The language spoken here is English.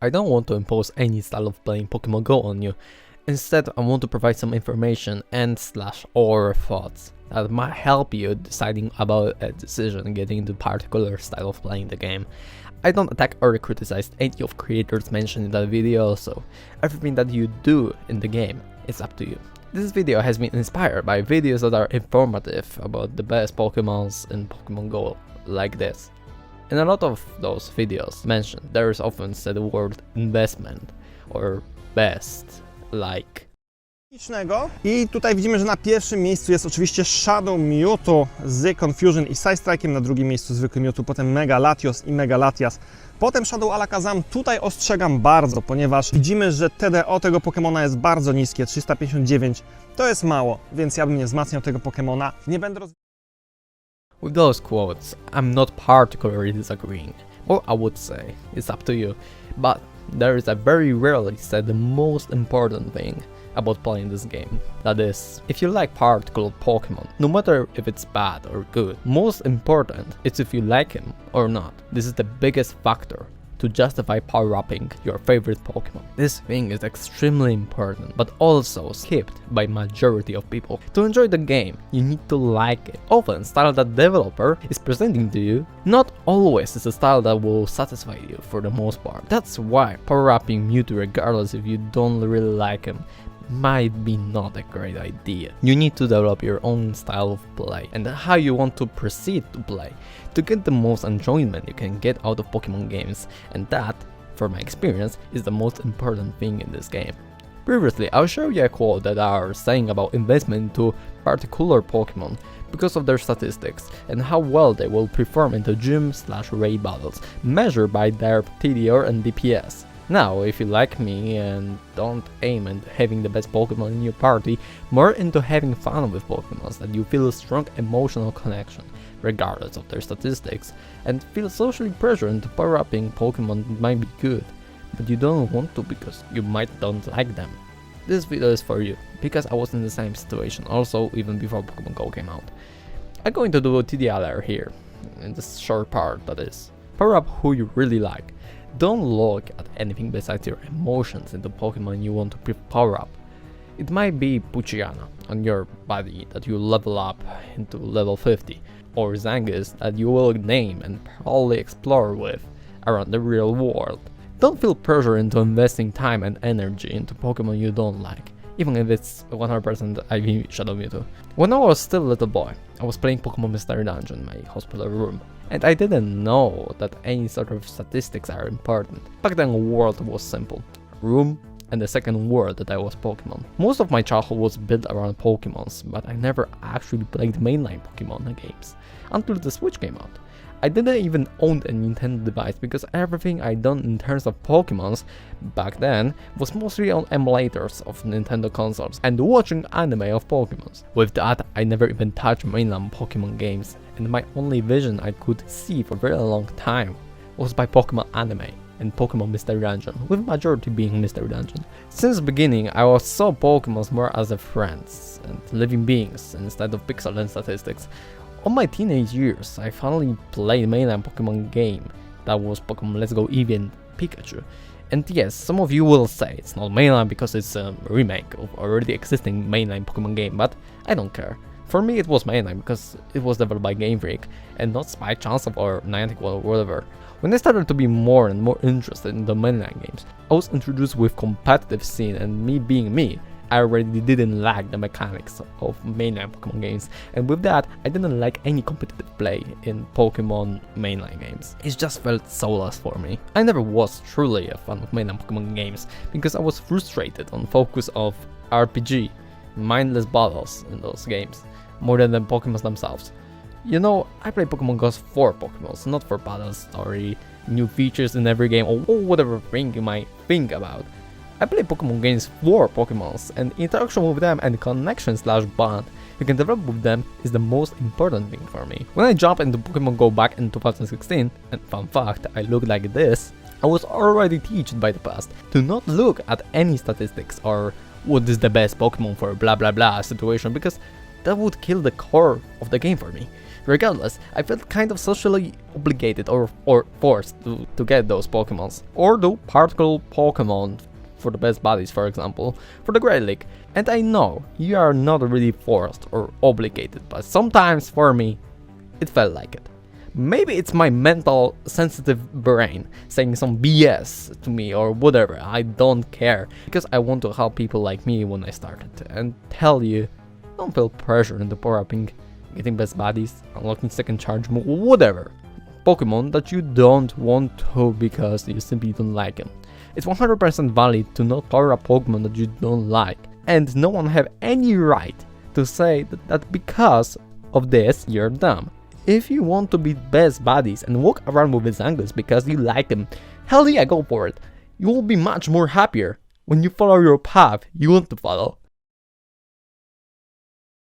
I don't want to impose any style of playing Pokemon Go on you. Instead, I want to provide some information and/or thoughts that might help you deciding about a decision getting into particular style of playing the game. I don't attack or criticize any of creators mentioned in that video, so everything that you do in the game is up to you. This video has been inspired by videos that are informative about the best Pokemons in Pokemon Go, like this. In a lot of those videos mentioned, there is often said the word investment or best, like. I tutaj widzimy, że na pierwszym miejscu jest oczywiście Shadow Mewtwo z Confusion i Side Strike'iem, na drugim miejscu zwykły Mewtwo, potem Mega Latios i Mega Latias. Potem Shadow Alakazam. Tutaj ostrzegam bardzo, ponieważ widzimy, że TDO tego Pokemona jest bardzo niskie, 359. To jest mało, więc ja bym nie wzmacniał tego Pokemona. Nie będę With those quotes, I'm not particularly disagreeing. Or I would say, it's up to you. But there is a very rarely said the most important thing about playing this game. That is, if you like particular Pokemon, no matter if it's bad or good, most important is if you like him or not. This is the biggest factor to justify power-upping your favorite Pokemon. This thing is extremely important, but also skipped by majority of people. To enjoy the game, you need to like it. Often, style that developer is presenting to you not always is a style that will satisfy you for the most part. That's why power-upping Mewtwo regardless if you don't really like him might be not a great idea. You need to develop your own style of play and how you want to proceed to play to get the most enjoyment you can get out of Pokemon games, and that, from my experience, is the most important thing in this game. Previously, I'll show you a quote that are saying about investment into particular Pokemon because of their statistics and how well they will perform into gym/raid battles, measured by their TDLR and DPS. Now, if you like me and don't aim at having the best Pokemon in your party, more into having fun with Pokemons that you feel a strong emotional connection, regardless of their statistics, and feel socially pressured into power-upping Pokemon that might be good, but you don't want to because you might don't like them. This video is for you, because I was in the same situation also even before Pokemon Go came out. I'm going to do a TDLR here, in this short part that is. Power up who you really like. Don't look at anything besides your emotions into Pokemon you want to power up. It might be Poochyena on your body that you level up into level 50, or Zangus that you will name and probably explore with around the real world. Don't feel pressure into investing time and energy into Pokemon you don't like, even if it's 100% IV Shadow Mewtwo. When I was still a little boy, I was playing Pokemon Mystery Dungeon in my hospital room, and I didn't know that any sort of statistics are important. Back then, the world was simple: room, and the second world that I was Pokemon. Most of my childhood was built around Pokemons, but I never actually played mainline Pokemon games until the Switch came out. I didn't even own a Nintendo device because everything I done in terms of Pokemons back then was mostly on emulators of Nintendo consoles and watching anime of Pokemons. With that, I never even touched mainline Pokemon games, and my only vision I could see for a very long time was by Pokemon anime and Pokemon Mystery Dungeon, with majority being Mystery Dungeon. Since the beginning, I was saw Pokemons more as a friends and living beings instead of pixel and statistics. On my teenage years, I finally played mainline Pokemon game that was Pokemon Let's Go Eevee and Pikachu. And yes, some of you will say it's not mainline because it's a remake of already existing mainline Pokemon game, but I don't care. For me it was mainline because it was developed by Game Freak and not by chance of or Niantic or whatever. When I started to be more and more interested in the mainline games, I was introduced with competitive scene, and me being me, I already didn't like the mechanics of mainline Pokemon games, and with that, I didn't like any competitive play in Pokemon mainline games. It just felt soulless for me. I never was truly a fan of mainline Pokemon games because I was frustrated on focus of RPG, mindless battles in those games, more than the Pokemons themselves. You know, I play Pokemon Go for Pokemons, not for battle story, new features in every game, or whatever thing you might think about. I play Pokemon games for Pokemons, and interaction with them and connection/bond you can develop with them is the most important thing for me. When I jumped into Pokemon Go back in 2016, and fun fact, I looked like this, I was already taught by the past to not look at any statistics or what is the best Pokemon for blah blah blah situation, because that would kill the core of the game for me. Regardless, I felt kind of socially obligated or forced to get those Pokemons, or do particular Pokemon for the best buddies, for example, for the Great League. And I know you are not really forced or obligated, but sometimes for me, it felt like it. Maybe it's my mental, sensitive brain saying some BS to me or whatever, I don't care, because I want to help people like me when I started, and tell you, don't feel pressure into power-upping, getting best buddies, unlocking second charge move, whatever. Pokemon that you don't want to because you simply don't like them. It's 100% valid to not power up Pokemon that you don't like, and no one have any right to say that because of this you're dumb. If you want to be best buddies and walk around with Zangus because you like them, hell yeah, go for it. You will be much more happier when you follow your path you want to follow.